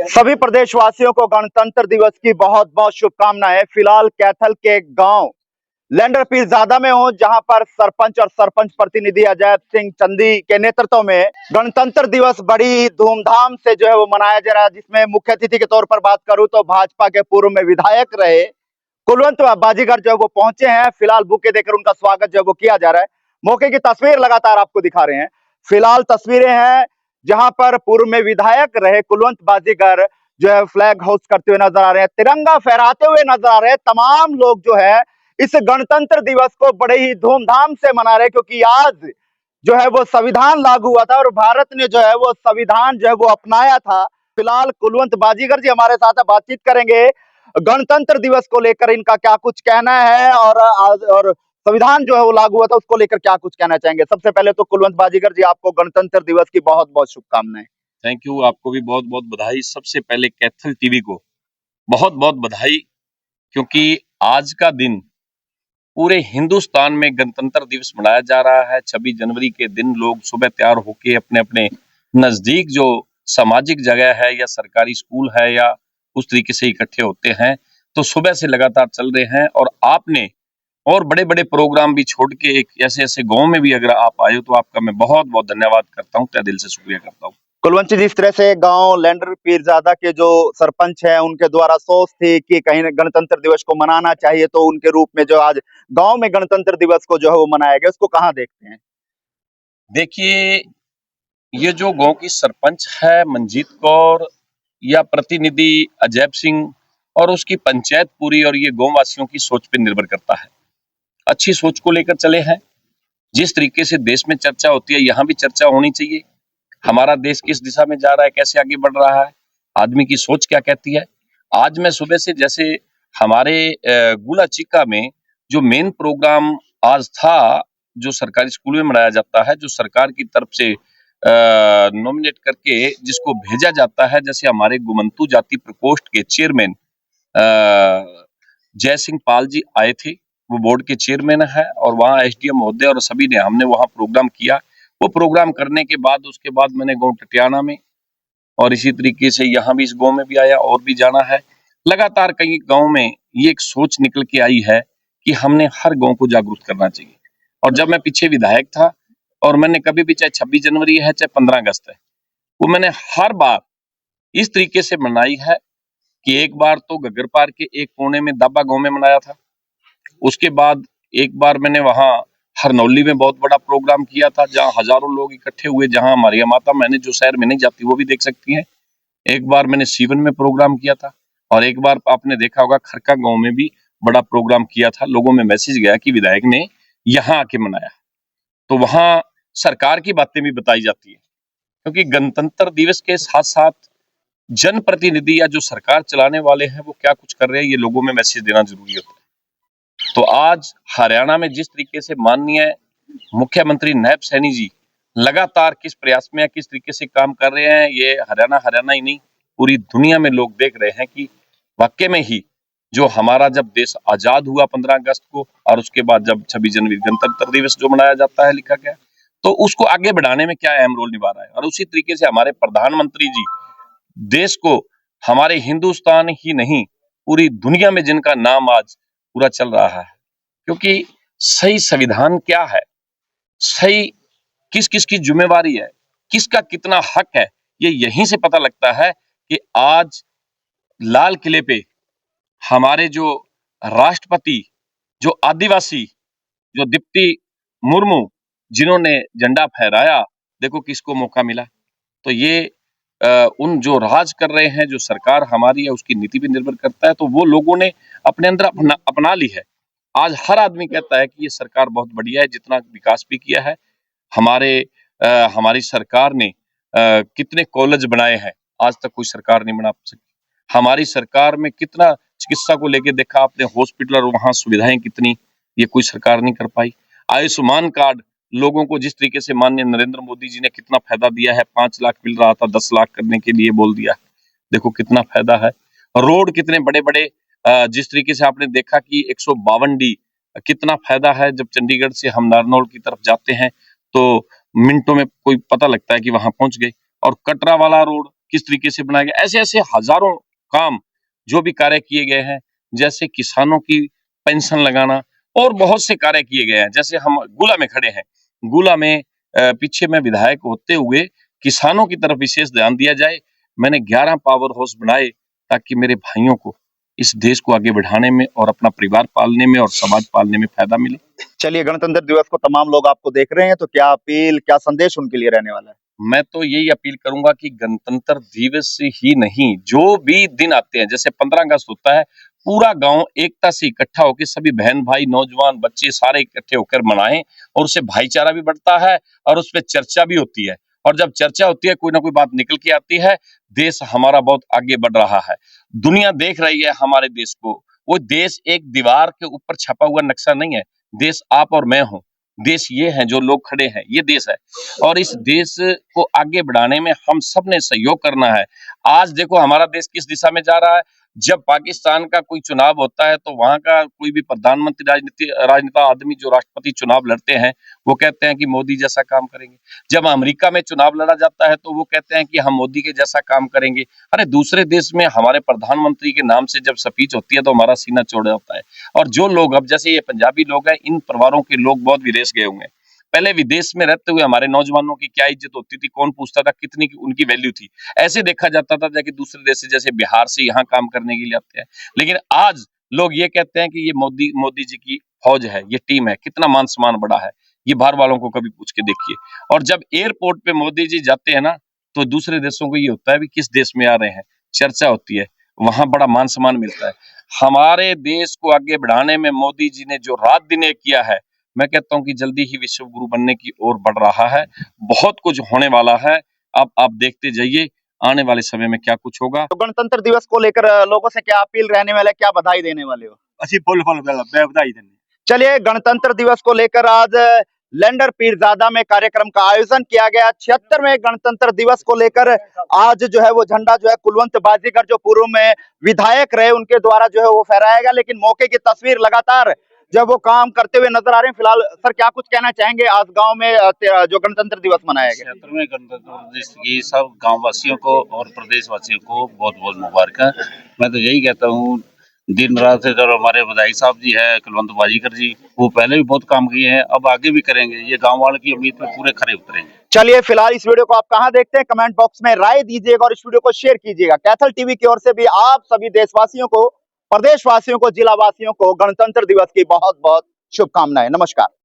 सभी प्रदेशवासियों को गणतंत्र दिवस की बहुत बहुत शुभकामनाएं। फिलहाल कैथल के गांव लैंडर पीरजादा में हूं, जहां पर सरपंच और सरपंच प्रतिनिधि अजय सिंह चंदी के नेतृत्व में गणतंत्र दिवस बड़ी धूमधाम से जो है वो मनाया जा रहा है। जिसमें मुख्य अतिथि के तौर पर बात करूं तो भाजपा के पूर्व में विधायक रहे कुलवंत बाजीगर जो है वो पहुंचे हैं। फिलहाल बुके देकर उनका स्वागत जो है वो किया जा रहा है। मौके की तस्वीर लगातार आपको दिखा रहे हैं। फिलहाल तस्वीरें हैं जहां पर पूर्व में विधायक रहे कुलवंत बाजीगर जो है फ्लैग होस्ट करते हुए नजर आ रहे हैं, तिरंगा फहराते हुए नजर आ रहे हैं। तमाम लोग जो है इस गणतंत्र दिवस को बड़े ही धूमधाम से मना रहे हैं, क्योंकि आज जो है वो संविधान लागू हुआ था और भारत ने जो है वो संविधान जो है वो अपनाया था। फिलहाल कुलवंत बाजीगर जी हमारे साथ बातचीत करेंगे। गणतंत्र दिवस को लेकर इनका क्या कुछ कहना है और संविधान जो है वो लागू हुआ था उसको लेकर क्या कुछ कहना चाहेंगे। सबसे पहले तो कुलवंत बाजीगर जी, आपको गणतंत्र दिवस की बहुत बहुत शुभकामनाएं। थैंक यू, आपको भी बहुत बहुत बधाई। सबसे पहले कैथल टीवी को बहुत बहुत बधाई, क्योंकि आज का दिन पूरे हिंदुस्तान में गणतंत्र दिवस मनाया जा रहा है। 26 जनवरी के दिन लोग सुबह तैयार होके अपने अपने नजदीक जो सामाजिक जगह है या सरकारी स्कूल है या उस तरीके से इकट्ठे होते हैं। तो सुबह से लगातार चल रहे हैं और आपने और बड़े बड़े प्रोग्राम भी छोड़ के एक ऐसे ऐसे गाँव में भी अगर आप आए हो तो आपका मैं बहुत बहुत धन्यवाद करता हूँ, तहे दिल से शुक्रिया करता हूँ। कुलवंत जी, जिस तरह से गांव लैंडर पीरजादा के जो सरपंच हैं उनके द्वारा सोच थी कि कहीं गणतंत्र दिवस को मनाना चाहिए, तो उनके रूप में जो आज गांव में गणतंत्र दिवस को जो है वो मनाया गया, उसको कहाँ देखते हैं? देखिए, ये जो गांव की सरपंच है मंजीत कौर या प्रतिनिधि अजय सिंह और उसकी पंचायत पूरी और ये गांव वासियों की सोच पे निर्भर करता है। अच्छी सोच को लेकर चले हैं। जिस तरीके से देश में चर्चा होती है यहाँ भी चर्चा होनी चाहिए। हमारा देश किस दिशा में जा रहा है, कैसे आगे बढ़ रहा है, आदमी की सोच क्या कहती है। आज मैं सुबह से जैसे हमारे गुला चिक्का में जो मेन प्रोग्राम आज था, जो सरकारी स्कूल में मनाया जाता है, जो सरकार की तरफ से नॉमिनेट करके जिसको भेजा जाता है, जैसे हमारे गुमंतु जाति प्रकोष्ठ के चेयरमैन जय सिंह पाल जी आए थे, वो बोर्ड के चेयरमैन है और वहाँ एसडीएम महोदय और सभी ने हमने वहाँ प्रोग्राम किया। वो प्रोग्राम करने के बाद उसके बाद मैंने गाँव टटियाना में और इसी तरीके से यहाँ भी इस गाँव में भी आया और भी जाना है। लगातार कई गाँव में ये एक सोच निकल के आई है कि हमने हर गाँव को जागरूक करना चाहिए। और जब मैं पीछे विधायक था और मैंने कभी भी, चाहे 26 जनवरी है चाहे 15 अगस्त है, वो मैंने हर बार इस तरीके से मनाई है कि एक बार तो गग्गर पार के एक कोने में दाबा गांव में मनाया था। उसके बाद एक बार मैंने वहां हरनौली में बहुत बड़ा प्रोग्राम किया था, जहां हजारों लोग इकट्ठे हुए, जहां हमारी माता, मैंने जो शहर में नहीं जाती वो भी देख सकती हैं। एक बार मैंने सीवन में प्रोग्राम किया था और एक बार आपने देखा होगा खरका गांव में भी बड़ा प्रोग्राम किया था। लोगों में मैसेज गया कि विधायक ने यहाँ आके मनाया। तो वहां सरकार की बातें भी बताई जाती है, क्योंकि गणतंत्र दिवस के साथ साथ जनप्रतिनिधि या जो सरकार चलाने वाले हैं वो क्या कुछ कर रहे हैं, ये लोगों में मैसेज देना जरूरी होता है। तो आज हरियाणा में जिस तरीके से माननीय मुख्यमंत्री नायब सैनी जी लगातार किस प्रयास में या किस तरीके से काम कर रहे हैं, ये हरियाणा ही नहीं पूरी दुनिया में लोग देख रहे हैं कि वाकई में ही जो हमारा जब देश आजाद हुआ 15 अगस्त को और उसके बाद जब 26 जनवरी गणतंत्र दिवस जो मनाया जाता है लिखा गया, तो उसको आगे बढ़ाने में क्या अहम रोल निभा रहा है। और उसी तरीके से हमारे प्रधानमंत्री जी देश को, हमारे हिंदुस्तान ही नहीं पूरी दुनिया में जिनका नाम आज पूरा चल रहा है, क्योंकि सही संविधान क्या है, सही किस किस की जिम्मेवारी है, किसका कितना हक है, ये यहीं से पता लगता है कि आज लाल किले पे हमारे जो राष्ट्रपति, जो आदिवासी, जो दीप्ति मुर्मू जिन्होंने झंडा फहराया, देखो किसको मौका मिला। तो ये उन जो राज कर रहे हैं, जो सरकार हमारी है उसकी नीति पे निर्भर करता है। तो वो लोगों ने अपने अंदर अपना ली है। आज हर आदमी कहता है कि ये सरकार बहुत बढ़िया है, जितना विकास भी किया है हमारी सरकार ने कितने कॉलेज बनाए हैं, आज तक कोई सरकार नहीं बना सकी। हमारी सरकार में कितना चिकित्सा को लेके देखा आपने, हॉस्पिटल और वहां सुविधाएं कितनी, ये कोई सरकार नहीं कर पाई। आयुष्मान कार्ड लोगों को जिस तरीके से माननीय नरेंद्र मोदी जी ने कितना फायदा दिया है, 5 लाख मिल रहा था 10 लाख करने के लिए बोल दिया, देखो कितना फायदा है। रोड कितने बड़े बड़े, जिस तरीके से आपने देखा कि 152D कितना फायदा है। जब चंडीगढ़ से हम नारनौल की तरफ जाते हैं तो मिनटों में कोई पता लगता है कि वहां पहुंच गए। और कटरा वाला रोड किस तरीके से बनाया गया, ऐसे ऐसे हजारों काम जो भी कार्य किए गए हैं, जैसे किसानों की पेंशन लगाना और बहुत से कार्य किए गए हैं। जैसे हम गुला में खड़े हैं, गुला में पीछे में विधायक होते हुए किसानों की तरफ विशेष ध्यान दिया जाए। मैंने 11 पावर हाउस बनाए ताकि मेरे भाइयों को इस देश को आगे बढ़ाने में और अपना परिवार पालने में और समाज पालने में फायदा मिले। चलिए, गणतंत्र दिवस को तमाम लोग आपको देख रहे हैं, तो क्या अपील, क्या संदेश उनके लिए रहने वाला है? मैं तो यही अपील करूंगा कि गणतंत्र दिवस ही नहीं, जो भी दिन आते हैं, जैसे 15 अगस्त होता है, पूरा गांव एकता से इकट्ठा होकर सभी बहन भाई, नौजवान, बच्चे सारे इकट्ठे होकर मनाएं और उससे भाईचारा भी बढ़ता है और उस पर चर्चा भी होती है। और जब चर्चा होती है, कोई ना कोई बात निकल के आती है, देश हमारा बहुत आगे बढ़ रहा है। दुनिया देख रही है हमारे देश को। वो देश एक दीवार के ऊपर छपा हुआ नक्शा नहीं है। देश आप और मैं हूं। देश ये है जो लोग खड़े हैं, ये देश है। और इस देश को आगे बढ़ाने में हम सब ने सहयोग करना है। आज देखो हमारा देश किस दिशा में जा रहा है। जब पाकिस्तान का कोई चुनाव होता है तो वहां का कोई भी प्रधानमंत्री राजनेता आदमी जो राष्ट्रपति चुनाव लड़ते हैं, वो कहते हैं कि मोदी जैसा काम करेंगे। जब अमेरिका में चुनाव लड़ा जाता है तो वो कहते हैं कि हम मोदी के जैसा काम करेंगे। अरे दूसरे देश में हमारे प्रधानमंत्री के नाम से जब स्पीच होती है तो हमारा सीना चौड़ा होता है। और जो लोग अब जैसे ये पंजाबी लोग हैं, इन परिवारों के लोग बहुत विदेश गए हुए हैं। पहले विदेश में रहते हुए हमारे नौजवानों की क्या इज्जत होती थी, कौन पूछता था कितनी की उनकी वैल्यू थी। ऐसे देखा जाता था कि दूसरे देश से जैसे बिहार से यहाँ काम करने के लिए आते हैं। लेकिन आज लोग ये कहते हैं कि ये मोदी जी की फौज है, ये टीम है, कितना मान सम्मान बड़ा है। ये बाहर वालों को कभी पूछ के देखिए। और जब एयरपोर्ट पे मोदी जी जाते हैं ना, तो दूसरे देशों को ये होता है भी किस देश में आ रहे हैं, चर्चा होती है, वहां बड़ा मान सम्मान मिलता है। हमारे देश को आगे बढ़ाने में मोदी जी ने जो रात दिन एक किया है, मैं कहता हूं कि जल्दी ही विश्व गुरु बनने की ओर बढ़ रहा है। बहुत कुछ होने वाला है। अब आप देखते जाइए आने वाले समय में क्या कुछ होगा। तो गणतंत्र दिवस को लेकर लोगों से क्या अपील रहने वाले, क्या बधाई देने वाले हो? ਅਸੀਂ फुल बधाई देने। चलिए, गणतंत्र दिवस को लेकर आज लैंडर पीरजादा में कार्यक्रम का आयोजन किया गया। 76वें गणतंत्र दिवस को लेकर आज जो है वो झंडा जो है कुलवंत बाजीगर जो पूर्व में विधायक रहे उनके द्वारा जो है वो फहराया गया। लेकिन मौके की तस्वीर लगातार जब वो काम करते हुए नजर आ रहे हैं। फिलहाल सर क्या कुछ कहना चाहेंगे आज गांव में जो गणतंत्र दिवस मनाया गया? 76वें गणतंत्र दिवस की सब गांव वासियों को और प्रदेश वासियों को बहुत बहुत मुबारक। मैं तो यही कहता हूँ, दिन रात से जो हमारे विधायक साहब जी है कुलवंत बाजीकर जी, वो पहले भी बहुत काम किए हैं, अब आगे भी करेंगे। ये गांव वालों की उम्मीद पे पूरे खरे उतरेंगे। चलिए, फिलहाल इस वीडियो को आप कहां देखते हैं, कमेंट बॉक्स में राय दीजिएगा और इस वीडियो को शेयर कीजिएगा। कैथल टीवी की ओर से भी आप सभी देशवासियों को, प्रदेशवासियों को, जिला वासियों को गणतंत्र दिवस की बहुत बहुत शुभकामनाएं। नमस्कार।